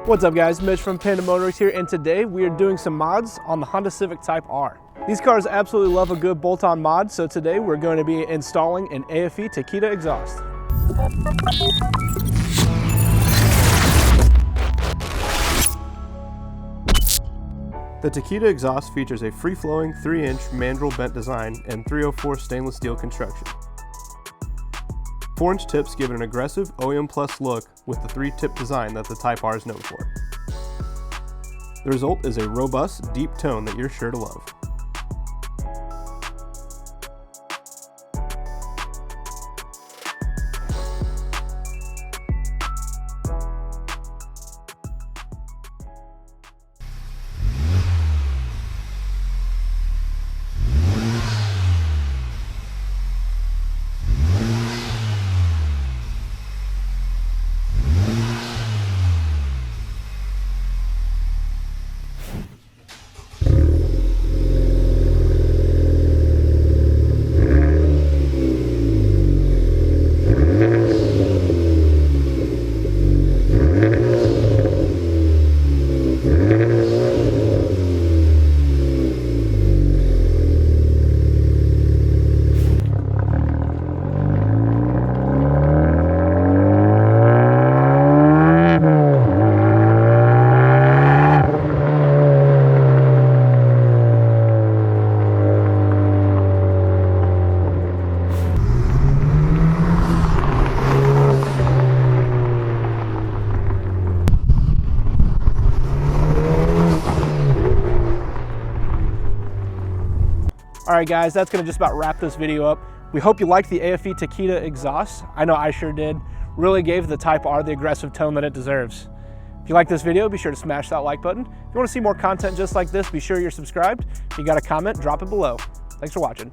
What's up guys, Mitch from Panda Motorworks here, and today we are doing some mods on the Honda Civic Type R. These cars absolutely love a good bolt-on mod, so today we're going to be installing an AFE Takeda exhaust. The Takeda exhaust features a free-flowing 3-inch mandrel bent design and 304 stainless steel construction. 4-inch tips give it an aggressive OEM Plus look with the 3-tip design that the Type R is known for. The result is a robust, deep tone that you're sure to love. Alright guys, that's going to just about wrap this video up. We hope you liked the AFE Takeda exhaust. I know I sure did. Really gave the Type R the aggressive tone that it deserves. If you like this video, be sure to smash that like button. If you want to see more content just like this, be sure you're subscribed. If you got a comment, drop it below. Thanks for watching.